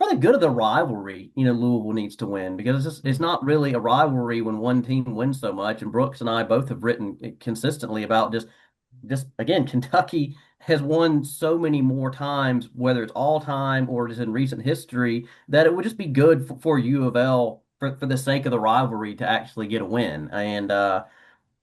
for the good of the rivalry, Louisville needs to win because it's not really a rivalry when one team wins so much. And Brooks and I both have written consistently about just again, Kentucky has won so many more times, whether it's all time or just in recent history, that it would just be good for U of L for the sake of the rivalry to actually get a win. And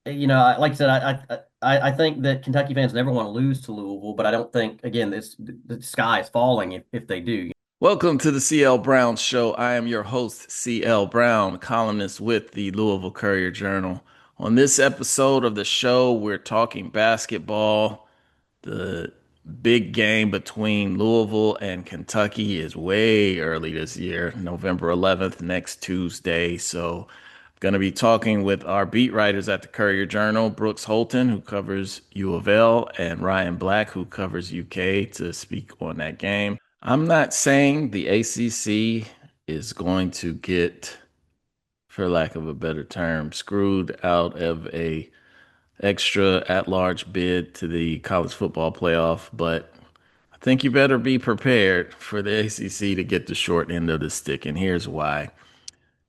like I said, I think that Kentucky fans never want to lose to Louisville, but I don't think again the sky is falling if they do. Welcome to the CL Brown Show. I am your host, CL Brown, columnist with the Louisville Courier Journal. On this episode of the show, we're talking basketball. The big game between Louisville and Kentucky is way early this year, November 11th, next Tuesday. So, I'm going to be talking with our beat writers at the Courier Journal, Brooks Holton, who covers U of L, and Ryan Black, who covers UK, to speak on that game. I'm not saying the ACC is going to get, for lack of a better term, screwed out of a extra at-large bid to the college football playoff, but I think you better be prepared for the ACC to get the short end of the stick, and here's why.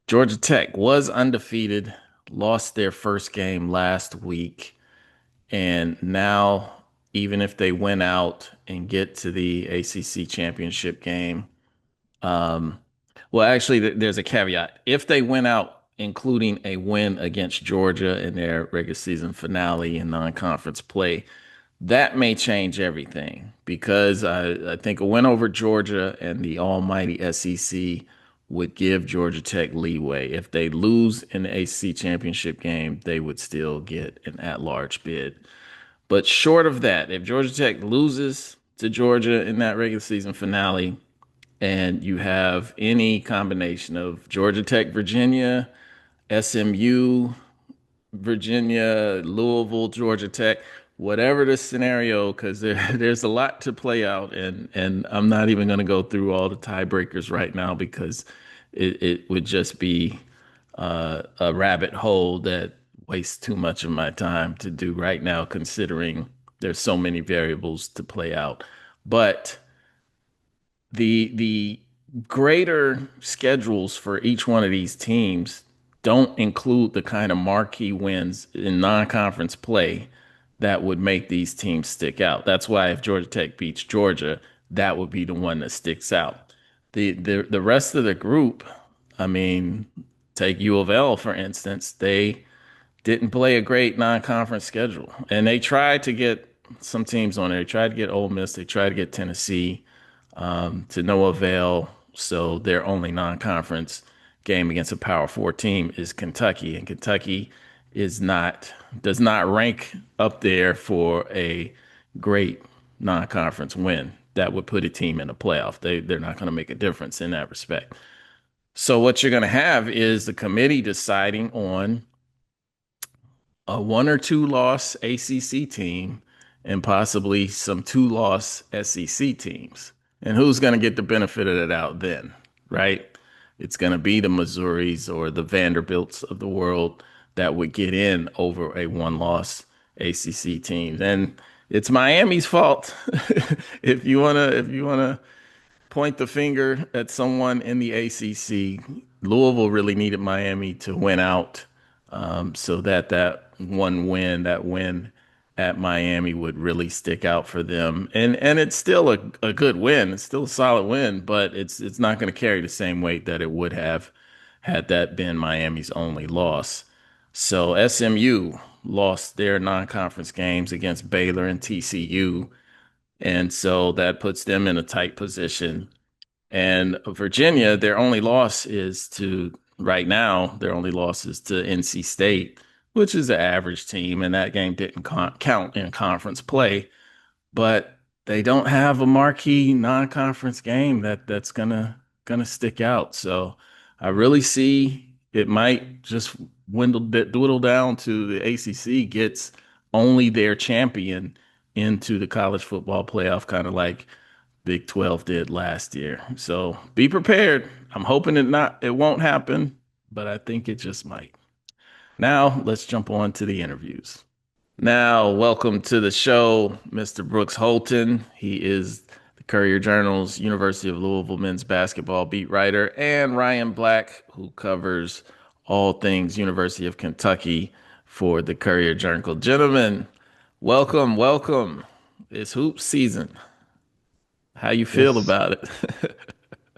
Georgia Tech was undefeated, lost their first game last week, and now even if they win out and get to the ACC championship game, um, well, actually, there's a caveat. If they win out, including a win against Georgia in their regular season finale in non-conference play, that may change everything because I think a win over Georgia and the almighty SEC would give Georgia Tech leeway. If they lose in the ACC championship game, they would still get an at-large bid. But short of that, if Georgia Tech loses to Georgia in that regular season finale, and you have any combination of Georgia Tech, Virginia, SMU, Virginia, Louisville, Georgia Tech, whatever the scenario, because there's a lot to play out, and I'm not even going to go through all the tiebreakers right now because it would just be a rabbit hole that wastes too much of my time to do right now, considering there's so many variables to play out. But the greater schedules for each one of these teams don't include the kind of marquee wins in non-conference play that would make these teams stick out. That's why if Georgia Tech beats Georgia, that would be the one that sticks out. The rest of the group, I mean, take U of L for instance, they didn't play a great non-conference schedule, and they tried to get some teams on there. They tried to get Ole Miss, they tried to get Tennessee, to no avail. So their only non-conference game against a Power Four team is Kentucky, and Kentucky is not does not rank up there for a great non-conference win that would put a team in the playoff. They're not going to make a difference in that respect. So what you're going to have is the committee deciding on a one or two loss ACC team and possibly some two-loss SEC teams. And who's going to get the benefit of the doubt then, right? It's going to be the Missouris or the Vanderbilts of the world that would get in over a one-loss ACC team. And it's Miami's fault. If you wanna point the finger at someone in the ACC, Louisville really needed Miami to win out, so that that win at Miami would really stick out for them. And it's still a good win. It's still a solid win, but it's not going to carry the same weight that it would have had that been Miami's only loss. So SMU lost their non-conference games against Baylor and TCU, and so that puts them in a tight position. And Virginia, their only loss is to right now, their only loss is to NC State, which is an average team, and that game didn't count in conference play. But they don't have a marquee non-conference game that's gonna stick out. So I really see it might just dwindle down to the ACC gets only their champion into the college football playoff, kind of like Big 12 did last year. So be prepared. I'm hoping it won't happen, but I think it just might. Now let's jump on to the interviews. Now, welcome to the show, Mr. Brooks Holton. He is the Courier Journal's University of Louisville men's basketball beat writer, and Ryan Black, who covers all things University of Kentucky for the Courier Journal. Gentlemen, welcome, welcome. It's hoop season. How you feel Yes. about it?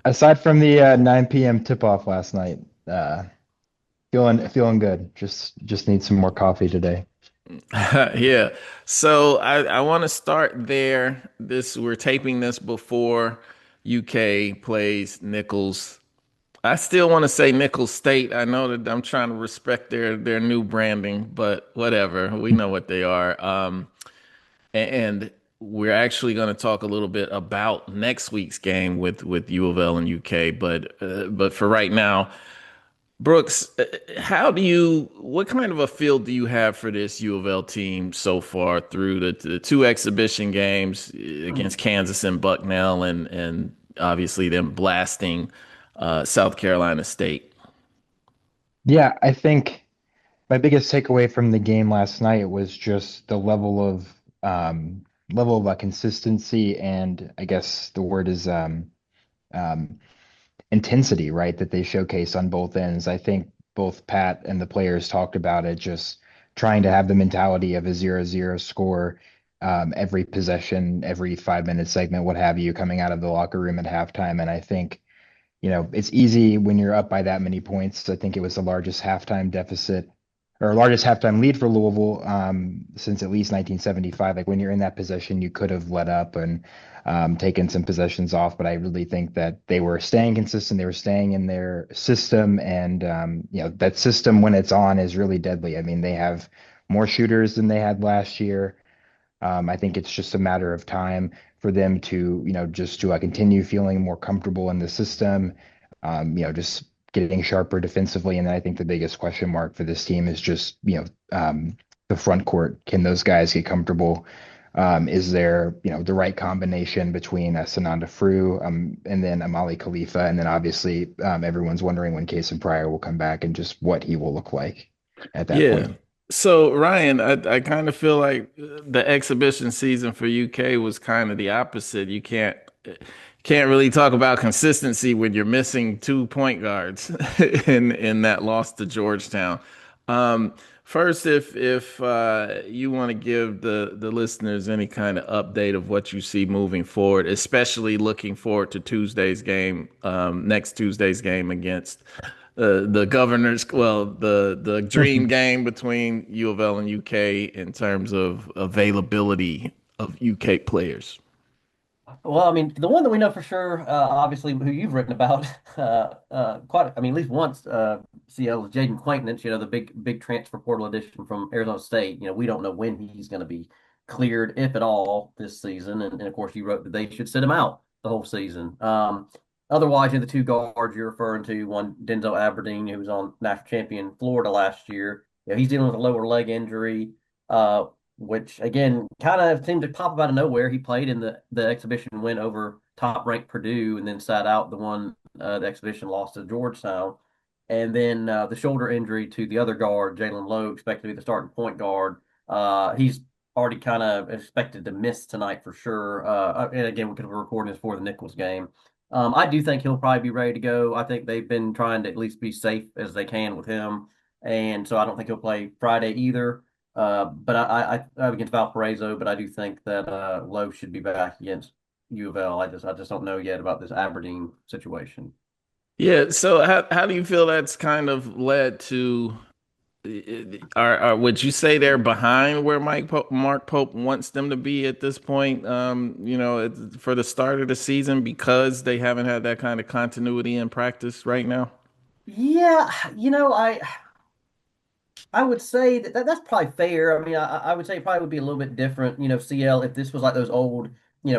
Aside from the 9 p.m. tip-off last night, uh, feeling good. Just need some more coffee today. Yeah. So I want to start there. We're taping this before UK plays Nichols. I still want to say Nichols State. I know that I'm trying to respect their new branding, but whatever. We know what they are. And we're actually going to talk a little bit about next week's game with U of L and UK. But for right now, Brooks, what kind of a feel do you have for this U of L team so far through the two exhibition games against Kansas and Bucknell and obviously them blasting South Carolina State? Yeah, I think my biggest takeaway from the game last night was just the level of consistency, and I guess the word is um, intensity, right? That they showcase on both ends. I think both Pat and the players talked about it, just trying to have the mentality of a 0-0 score, every possession, every 5 minute segment, what have you, coming out of the locker room at halftime. And I think, it's easy when you're up by that many points. I think it was the largest halftime deficit or largest halftime lead for Louisville since at least 1975. Like when you're in that position, you could have let up and taken some possessions off. But I really think that they were staying consistent. They were staying in their system, and that system when it's on is really deadly. I mean, they have more shooters than they had last year. I think it's just a matter of time for them to, just to continue feeling more comfortable in the system, just getting sharper defensively. And then I think the biggest question mark for this team is just, the front court. Can those guys get comfortable? Is there, the right combination between Sananda Frew and then Amali Khalifa? And then obviously everyone's wondering when Kason Pryor will come back and just what he will look like at that Yeah. point. So Ryan, I kind of feel like the exhibition season for UK was kind of the opposite. You can't really talk about consistency when you're missing two point guards in that loss to Georgetown. Um, First, if you want to give the listeners any kind of update of what you see moving forward, especially looking forward to next Tuesday's game against the governors, well, the dream game between U of L and UK in terms of availability of UK players. Well, I mean, the one that we know for sure, obviously, who you've written about, quite, I mean, at least once, CL is Jaden Quaintance, the big transfer portal addition from Arizona State. We don't know when he's going to be cleared, if at all, this season. And of course, you wrote that they should sit him out the whole season. Otherwise, the two guards you're referring to, one Denzel Aberdeen, who was on national champion Florida last year. He's dealing with a lower leg injury. Which again kind of seemed to pop up out of nowhere. He played in the exhibition win over top ranked Purdue and then sat out the exhibition loss to Georgetown. And then the shoulder injury to the other guard, Jalen Lowe, expected to be the starting point guard. He's already kind of expected to miss tonight for sure. And again, we could have recorded this for the Nichols game. I do think he'll probably be ready to go. I think they've been trying to at least be safe as they can with him. And so I don't think he'll play Friday either. But I against Valparaiso, but I do think that Lowe should be back against U of L. I just don't know yet about this Aberdeen situation. Yeah, so how do you feel that's kind of led to would you say they're behind where Mark Pope wants them to be at this point? For the start of the season because they haven't had that kind of continuity in practice right now. Yeah, I would say that's probably fair. I mean, I would say it probably would be a little bit different, CL, if this was like those old,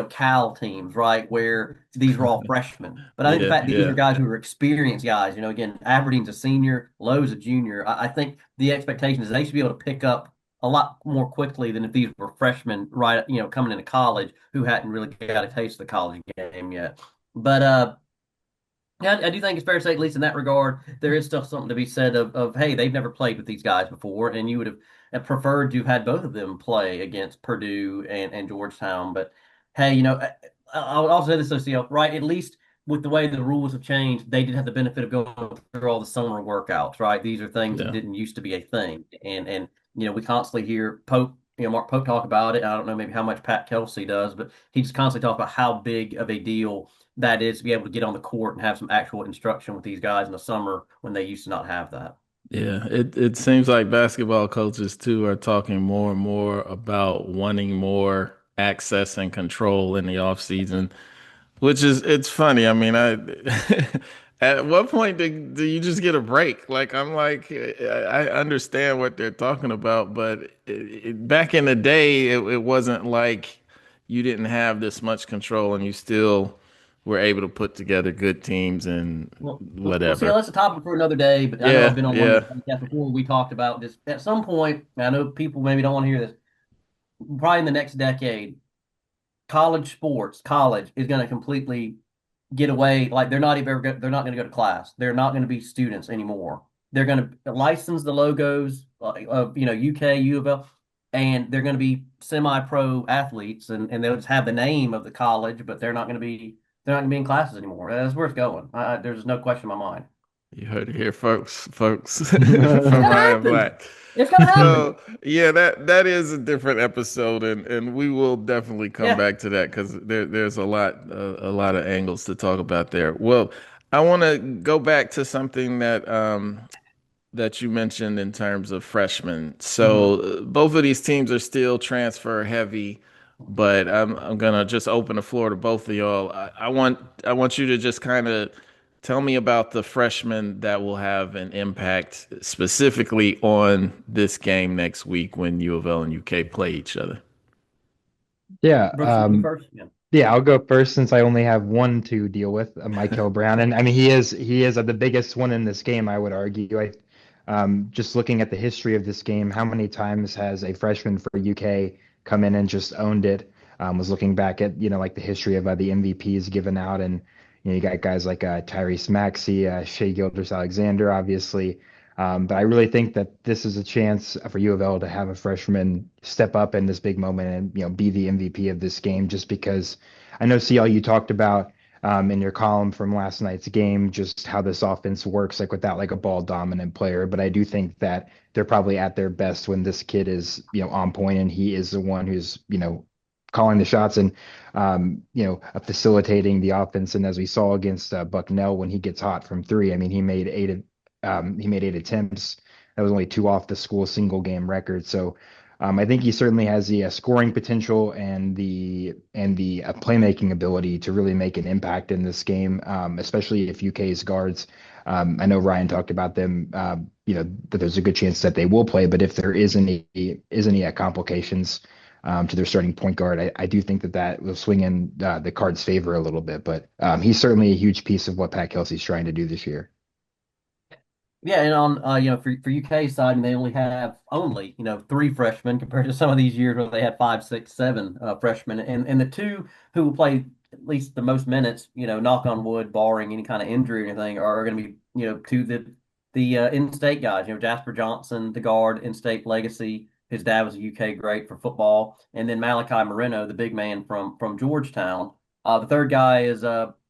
Cal teams, right, where these were all freshmen. But I think the Yeah, fact these are yeah. guys who are experienced guys, again, Aberdeen's a senior, Lowe's a junior. I think the expectation is they should be able to pick up a lot more quickly than if these were freshmen, right, coming into college who hadn't really got a taste of the college game yet. But yeah, I do think it's fair to say, at least in that regard, there is still something to be said of hey, they've never played with these guys before, and you would have preferred to have had both of them play against Purdue and Georgetown. But hey, I would also say this, OCL, right? At least with the way the rules have changed, they did have the benefit of going through all the summer workouts, right? These are things that Yeah. didn't used to be a thing. And we constantly hear Pope, Mark Pope talk about it. I don't know maybe how much Pat Kelsey does, but he just constantly talks about how big of a deal that is to be able to get on the court and have some actual instruction with these guys in the summer when they used to not have that. Yeah, it seems like basketball coaches too are talking more and more about wanting more access and control in the off season, which is it's funny. I mean, I at what point do you just get a break? Like I'm like I understand what they're talking about, but back in the day, it wasn't like you didn't have this much control and you still were able to put together good teams and Well, see, whatever. that's a topic for another day. But I know I've Yeah, been on one of yeah. the podcasts before. We talked about this at some point. I know people maybe don't want to hear this. Probably in the next decade, college sports, college is going to completely get away. Like they're not going to go to class. They're not going to be students anymore. They're going to license the logos of UK, U of L, and they're going to be semi-pro athletes, and they'll just have the name of the college, but they're not going to be in classes anymore. That's where it's going. There's no question in my mind. You heard it here, folks, It's from gonna Ryan happen. Black. It's gonna happen. So yeah, that is a different episode, and we will definitely come Yeah. back to that because there's a lot of angles to talk about there. Well, I want to go back to something that you mentioned in terms of freshmen. Hmm. So both of these teams are still transfer heavy, but I'm gonna just open the floor to both of y'all. I want you to just kind of tell me about the freshmen that will have an impact specifically on this game next week when U of L and UK play each other. Yeah, Brooks, you first. Yeah. yeah, I'll go first since I only have one to deal with, Michael Brown, and I mean he is the biggest one in this game, I would argue. Just looking at the history of this game, how many times has a freshman for UK come in and just owned it? Was looking back at like the history of the MVPs given out, and you got guys like Tyrese Maxey, Shea Gilders-Alexander, obviously. But I really think that this is a chance for U of L to have a freshman step up in this big moment and be the MVP of this game. Just because I know CL you talked about in your column from last night's game just how this offense works like without like a ball dominant player. But I do think that they're probably at their best when this kid is on point and he is the one who's calling the shots and facilitating the offense. And as we saw against Bucknell when he gets hot from three, I mean he made 8 attempts. That was only two off the school single game record. So I think he certainly has the scoring potential and the playmaking ability to really make an impact in this game, especially if UK's guards. I know Ryan talked about them. That there's a good chance that they will play, but if there is any complications to their starting point guard, I do think that will swing in the Cards' favor a little bit. But he's certainly a huge piece of what Pat Kelsey's trying to do this year. Yeah, and on for UK side, I mean, they only three freshmen compared to some of these years where they had five, six, seven freshmen, and the two who will play at least the most minutes, knock on wood, barring any kind of injury or anything, are going to be to the in-state guys. Jasper Johnson, the guard, in-state legacy. His dad was a UK great for football, and then Malachi Moreno, the big man from Georgetown. The third guy is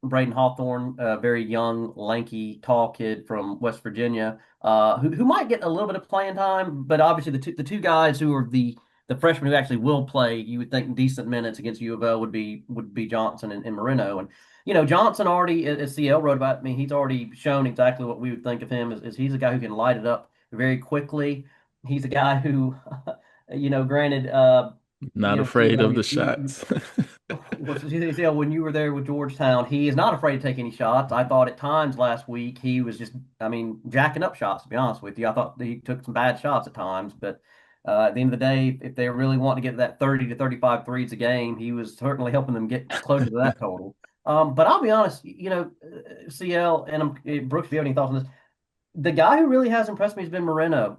Braden Hawthorne, a very young, lanky, tall kid from West Virginia, who might get a little bit of playing time, but obviously the two guys who are the freshmen who actually will play, you would think decent minutes against U of L would be Johnson and Moreno. And Johnson already, as CL wrote about, I mean, he's already shown exactly what we would think of him as he's a guy who can light it up very quickly. He's a guy who, granted, Not afraid CL, of the shots. when you were there with Georgetown, he is not afraid to take any shots. I thought at times last week he was just, I mean, jacking up shots, to be honest with you. I thought he took some bad shots at times, but at the end of the day, if they really want to get to that 30 to 35 threes a game, he was certainly helping them get closer to that total. But I'll be honest, CL and Brooks, if you have any thoughts on this, the guy who really has impressed me has been Moreno.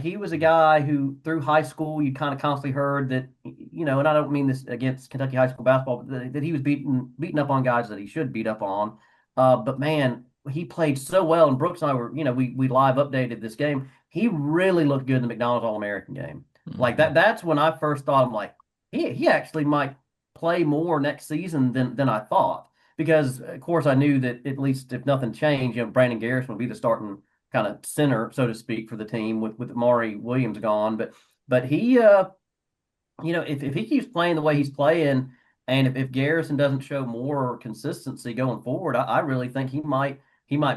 He was a guy who through high school you kind of constantly heard that, and I don't mean this against Kentucky high school basketball, but that he was beating up on guys that he should beat up on. But man, he played so well, and Brooks and I were, we live updated this game. He really looked good in the McDonald's All-American game. Like Mhm. that's when I first thought I'm like, he actually might. play more next season than I thought. Because of course I knew that at least if nothing changed, Brandon Garrison would be the starting kind of center, so to speak, for the team with Maury Williams gone. But he if he keeps playing the way he's playing, and if Garrison doesn't show more consistency going forward, I really think he might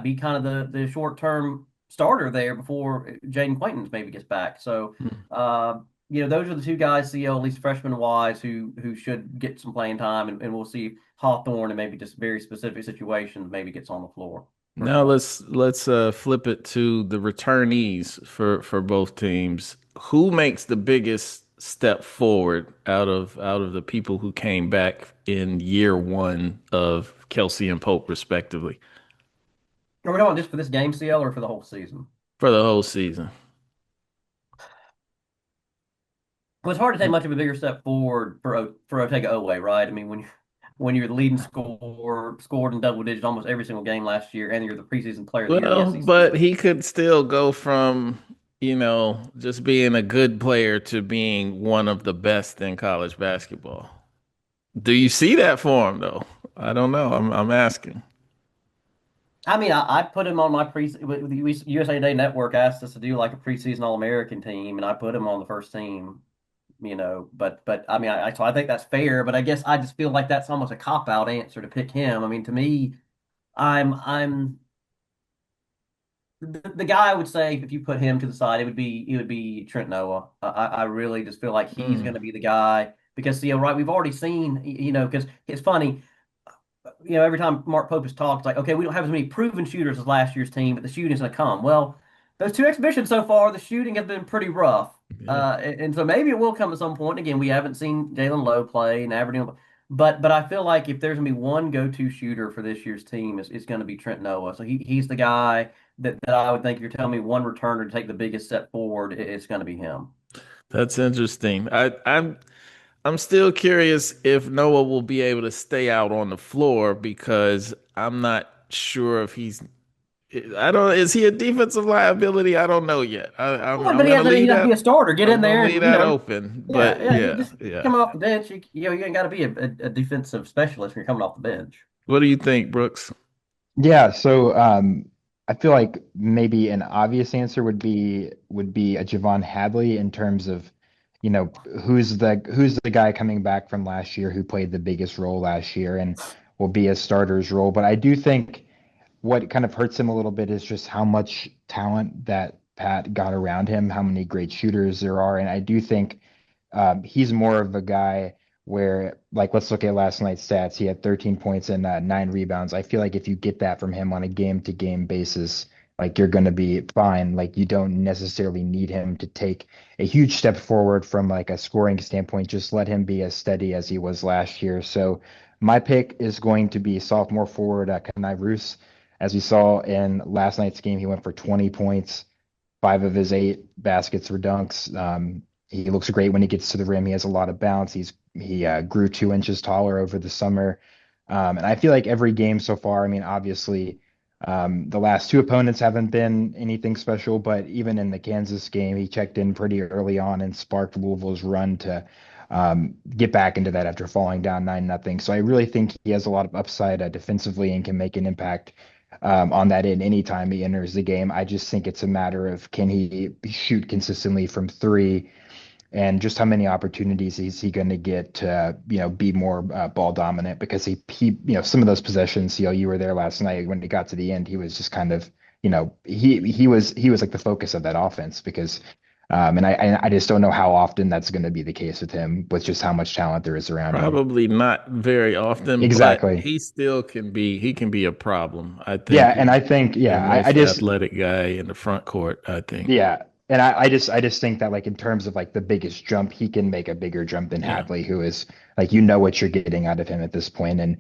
be kind of the short term starter there before Jaden Quaintance maybe gets back. So Hmm. those are the two guys, CL, at least freshman wise, who should get some playing time, and we'll see Hawthorne and maybe just very specific situations maybe gets on the floor for Now sure. let's flip it to the returnees for both teams. Who makes the biggest step forward out of the people who came back in year one of Kelsey and Pope, respectively, Are we talking just for this game, CL, or for the whole season? for the whole season? Well, it's hard to take much of a bigger step forward for Otega Oweh, right? I mean, when you're the leading scored in double digits almost every single game last year, and you're the preseason player of the year in the Well, SEC. but he could still go from, just being a good player to being one of the best in college basketball. Do you see that for him though? I don't know. I'm asking. I mean, I put him on my pre with the USA Today Network asked us to do like a preseason All American team, and I put him on the first team. But I mean, so I think that's fair. But I guess I just feel like that's almost a cop out answer to pick him. I mean, to me, I'm the guy I would say if you put him to the side, it would be Trent Noah. I really just feel like he's Hmm. going to be the guy because right, we've already seen because it's funny. Every time Mark Pope has talked, it's like, okay, we don't have as many proven shooters as last year's team, but the shooting's going to come. Well, those two exhibitions so far, the shooting has been pretty rough. Yeah. And so maybe it will come at some point. Again, we haven't seen Jalen Lowe play and Aberdeen, but I feel like if there's going to be one go-to shooter for this year's team, it's going to be Trent Noah. So he's the guy that I would think if you're telling me one returner to take the biggest step forward, it's going to be him. That's interesting. I'm still curious if Noah will be able to stay out on the floor because I'm not sure if he's I don't is he a defensive liability? I don't know yet. Well, I'm but he gonna has to, leave he'd have to be a that starter. Get I'm in gonna there leave and that open. yeah, But yeah. You yeah, just yeah. come off the bench. You ain't got to be a defensive specialist when you're coming off the bench. What do you think, Brooks? Yeah, so I feel like maybe an obvious answer would be a Javon Hadley in terms of, who's the guy coming back from last year who played the biggest role last year and will be a starter's role. But I do think what kind of hurts him a little bit is just how much talent that Pat got around him, how many great shooters there are. And I do think he's more of a guy where, like, let's look at last night's stats. He had 13 points and 9 rebounds. I feel like if you get that from him on a game-to-game basis, like you're going to be fine. Like you don't necessarily need him to take a huge step forward from like a scoring standpoint. Just let him be as steady as he was last year. So my pick is going to be sophomore forward Kenai Roos. As we saw in last night's game, he went for 20 points. 5 of his 8 baskets were dunks. He looks great when he gets to the rim. He has a lot of bounce. He grew 2 inches taller over the summer, and I feel like every game so far. I mean, obviously, the last two opponents haven't been anything special, but even in the Kansas game, he checked in pretty early on and sparked Louisville's run to get back into that after falling down 9-0. So I really think he has a lot of upside defensively and can make an impact on that end anytime he enters the game. I just think it's a matter of can he shoot consistently from three and just how many opportunities is he going to get to, be more ball dominant because some of those possessions, you were there last night when it got to the end, he was just kind of, he was like the focus of that offense because and I just don't know how often that's going to be the case with him with just how much talent there is around him. Probably not very often, but Exactly. he can be a problem. I Yeah, think and he's I think the yeah, I most just athletic guy in the front court, I think. Yeah. And I just think that like in terms of like the biggest jump, he can make a bigger jump than Yeah. Hadley, who is like what you're getting out of him at this point. And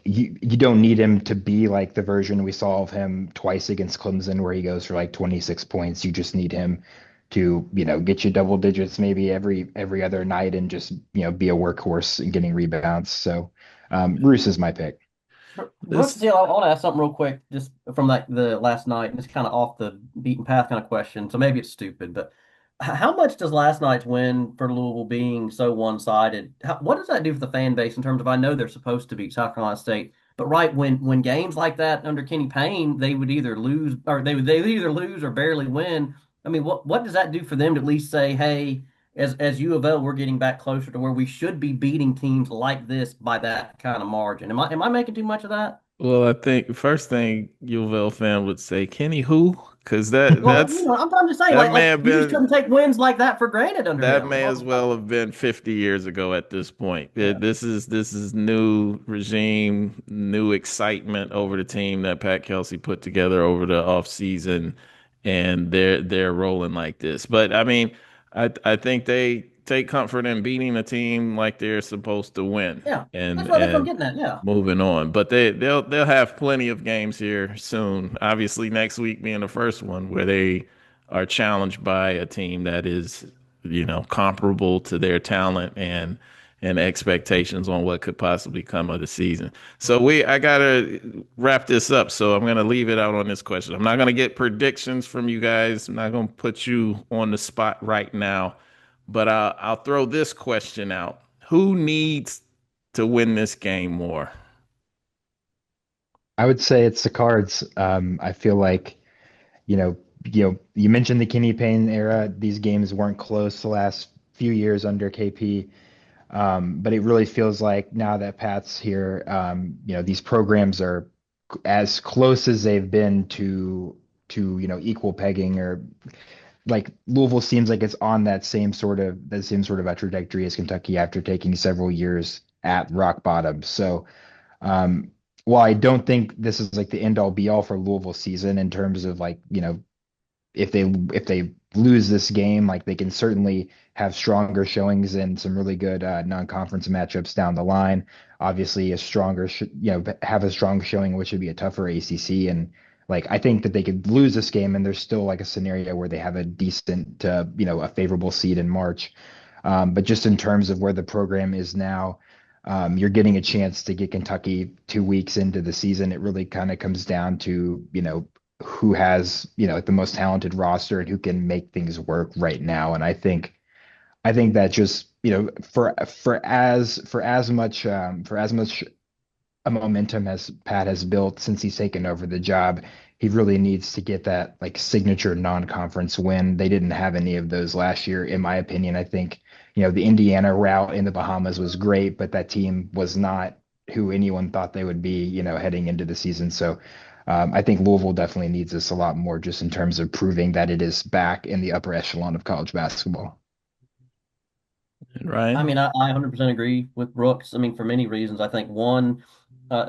you don't need him to be like the version we saw of him twice against Clemson where he goes for like 26 points. You just need him to, get you double digits maybe every other night and just, be a workhorse and getting rebounds. So Roos is my pick. Brooks, This Hill, I want to ask something real quick, just from like the last night, and it's kind of off the beaten path kind of question. So maybe it's stupid, but How much does last night's win for Louisville being so one-sided? What does that do for the fan base in terms of I know they're supposed to beat South Carolina State, but right when games like that under Kenny Payne, they would either lose or barely win. I mean, what does that do for them to at least say, hey, as U of L, we're getting back closer to where we should be beating teams like this by that kind of margin? Am I making too much of that? Well, I think the first thing U of L fan would say, Kenny who? Because that Well, that's I'm just saying, that like may like have you just been couldn't take wins like that for granted under that him. may That's all as I'm well saying. have been 50 years ago at this point. Yeah. This is new regime, new excitement over the team that Pat Kelsey put together over the offseason, and they're rolling like this. But I mean, I think they take comfort in beating a team like they're supposed to win, Yeah, that's what I'm and getting at. Yeah, moving on. But they'll have plenty of games here soon. Obviously, next week being the first one where they are challenged by a team that is, comparable to their talent and expectations on what could possibly come of the season. So I gotta wrap this up. So I'm gonna leave it out on this question. I'm not gonna get predictions from you guys. I'm not gonna put you on the spot right now, but I'll throw this question out. Who needs to win this game more? I would say it's the Cards. I feel like, you know, you mentioned the Kenny Payne era. These games weren't close the last few years under KP. But it really feels like now that Pat's here, these programs are as close as they've been to equal pegging, or like Louisville seems like it's on that same sort of a trajectory as Kentucky after taking several years at rock bottom. So um, while I don't think this is like the end all be all for Louisville season in terms of like, if they lose this game, like they can certainly have stronger showings and some really good non-conference matchups down the line. Obviously, have a strong showing, which would be a tougher ACC. And like I think that they could lose this game, and there's still like a scenario where they have a decent, a favorable seed in March. But just in terms of where the program is now, you're getting a chance to get Kentucky 2 weeks into the season. It really kind of comes down to, who has, like the most talented roster and who can make things work right now. And I think that just, for as much a momentum as Pat has built since he's taken over the job, he really needs to get that like signature non-conference win. They didn't have any of those last year, in my opinion. I think, the Indiana route in the Bahamas was great, but that team was not who anyone thought they would be, heading into the season. So I think Louisville definitely needs this a lot more just in terms of proving that it is back in the upper echelon of college basketball. I Ryan? mean, I 100% agree with Brooks. I mean, for many reasons. I think one,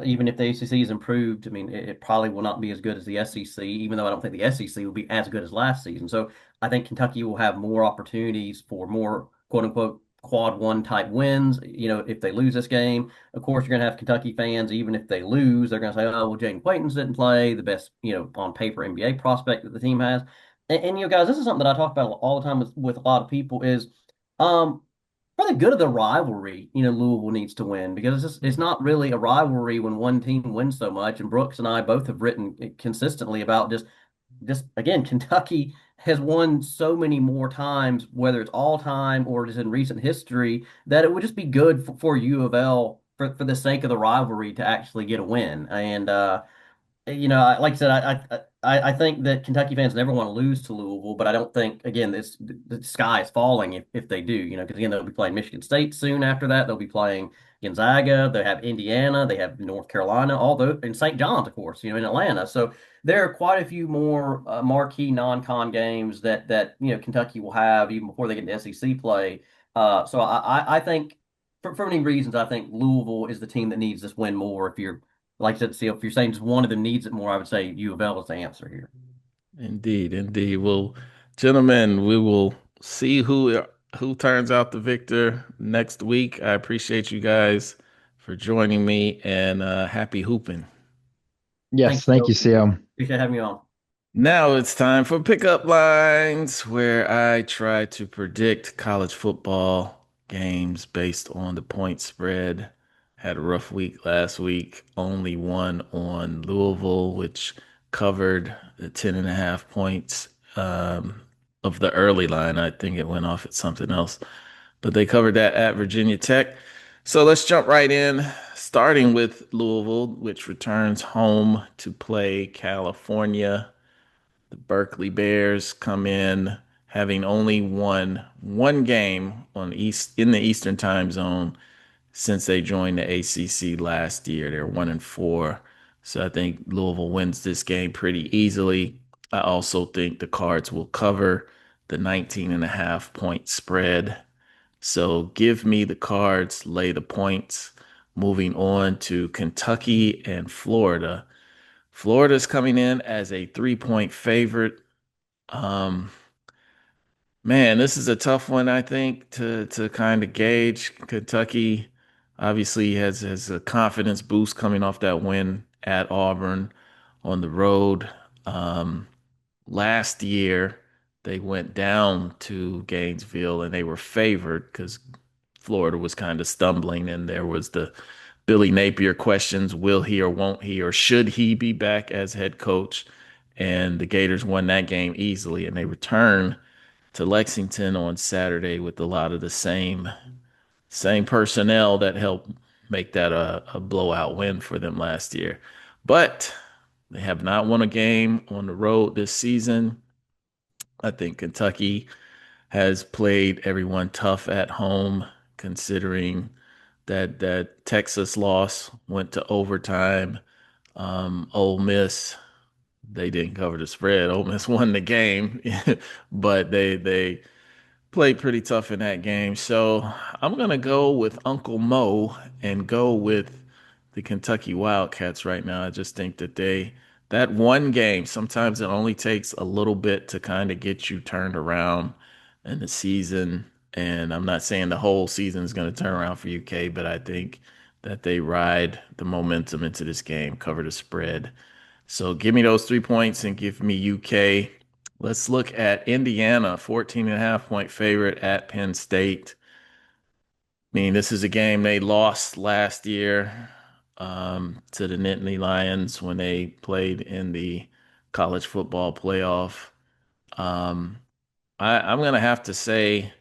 even if the ACC is improved, I mean, it probably will not be as good as the SEC, even though I don't think the SEC will be as good as last season. So I think Kentucky will have more opportunities for more quote unquote quad one type wins. If they lose this game, of course, you're going to have Kentucky fans, even if they lose, they're going to say, oh, well, Jaden Quayton's didn't play, the best, on paper NBA prospect that the team has. And guys, this is something that I talk about all the time with a lot of people is, um, for the good of the rivalry, Louisville needs to win because it's not really a rivalry when one team wins so much. And Brooks and I both have written consistently about just again, Kentucky has won so many more times, whether it's all time or just in recent history, that it would just be good for U of L for the sake of the rivalry to actually get a win. And like I said, I think that Kentucky fans never want to lose to Louisville, but I don't think again the sky is falling if they do. Because again they'll be playing Michigan State soon after that. They'll be playing Gonzaga. They have Indiana. They have North Carolina. All those and St. John's, of course. In Atlanta. So there are quite a few more marquee non-con games that Kentucky will have even before they get into SEC play. So I think for many reasons I think Louisville is the team that needs this win more. If you're like I said, see, if you're saying just one of them needs it more, I would say U of L is the answer here. Indeed, indeed. Well, gentlemen, we will see who turns out the victor next week. I appreciate you guys for joining me and happy hooping. Yes, Thanks, Joe. thank you, CM. Appreciate having you on. Now it's time for pickup lines, where I try to predict college football games based on the point spread. Had a rough week last week, only one on Louisville, which covered the 10.5 points. of the early line. I think it went off at something else, but they covered that at Virginia Tech. So let's jump right in, starting with Louisville, which returns home to play California. The Berkeley Bears come in having only won one game in the Eastern Time Zone since they joined the ACC last year. They're 1-4. So I think Louisville wins this game pretty easily. I also think the Cards will cover the 19 and a half point spread. So give me the Cards, lay the points. Moving on to Kentucky and Florida. Florida's coming in as a 3-point favorite. Um, Man, this is a tough one, I think, to kind of gauge. Kentucky obviously has a confidence boost coming off that win at Auburn on the road. Um, Last year, they went down to Gainesville and they were favored because Florida was kind of stumbling, and there was the Billy Napier questions: will he or won't he, or should he be back as head coach? And the Gators won that game easily, and they return to Lexington on Saturday with a lot of the same personnel that helped make that a blowout win for them last year. But they have not won a game on the road this season. I think Kentucky has played everyone tough at home, considering that Texas loss went to overtime. Ole Miss, they didn't cover the spread. Ole Miss won the game, but they played pretty tough in that game. So I'm going to go with Uncle Mo and go with the Kentucky Wildcats right now. I just think that one game, sometimes it only takes a little bit to kind of get you turned around in the season. And I'm not saying the whole season is going to turn around for UK, but I think that they ride the momentum into this game, cover the spread. So give me those 3 points and give me UK. Let's look at Indiana, 14 and a half point favorite at Penn State. I mean, this is a game they lost last year to the Nittany Lions when they played in the college football playoff. Um, I'm going to have to say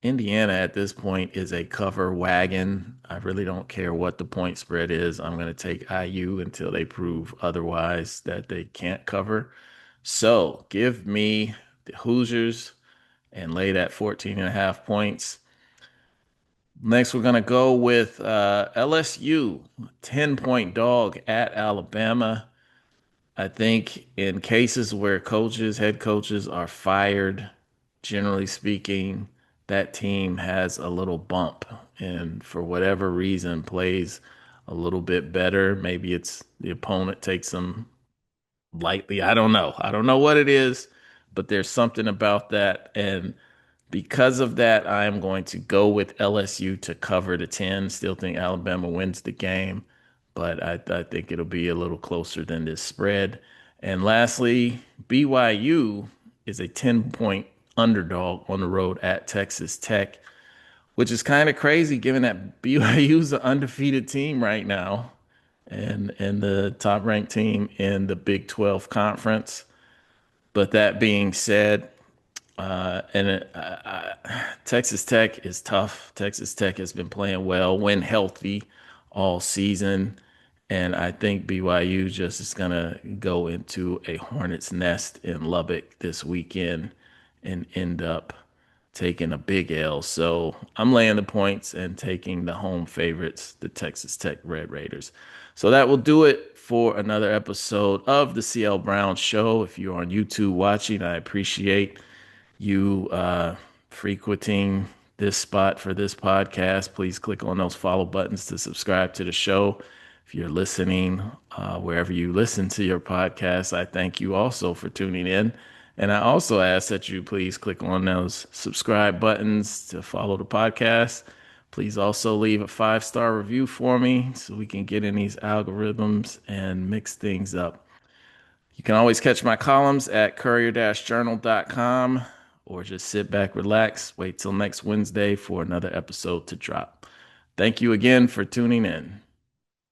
Indiana at this point is a cover wagon. I really don't care what the point spread is. I'm going to take IU until they prove otherwise that they can't cover. So give me the Hoosiers and lay that 14 and a half points. Next, we're going to go with LSU, 10-point dog at Alabama. I think in cases where head coaches are fired, generally speaking, that team has a little bump and for whatever reason plays a little bit better. Maybe it's the opponent takes them lightly. I don't know. I don't know what it is, but there's something about that. And because of that, I am going to go with LSU to cover the 10. Still think Alabama wins the game, but I think it'll be a little closer than this spread. And lastly, BYU is a 10-point underdog on the road at Texas Tech, which is kind of crazy given that BYU is an undefeated team right now and the top ranked team in the Big 12 conference. But that being said, Texas Tech is tough. Texas Tech has been playing well when healthy all season. And I think BYU just is going to go into a hornet's nest in Lubbock this weekend and end up taking a big L. So I'm laying the points and taking the home favorites, the Texas Tech Red Raiders. So that will do it for another episode of the CL Brown Show. If you're on YouTube watching, I appreciate you frequenting this spot for this podcast. Please click on those follow buttons to subscribe to the show. If you're listening wherever you listen to your podcast, I thank you also for tuning in. And I also ask that you please click on those subscribe buttons to follow the podcast. Please also leave a 5-star review for me so we can get in these algorithms and mix things up. You can always catch my columns at courier-journal.com or just sit back, relax, wait till next Wednesday for another episode to drop. Thank you again for tuning in.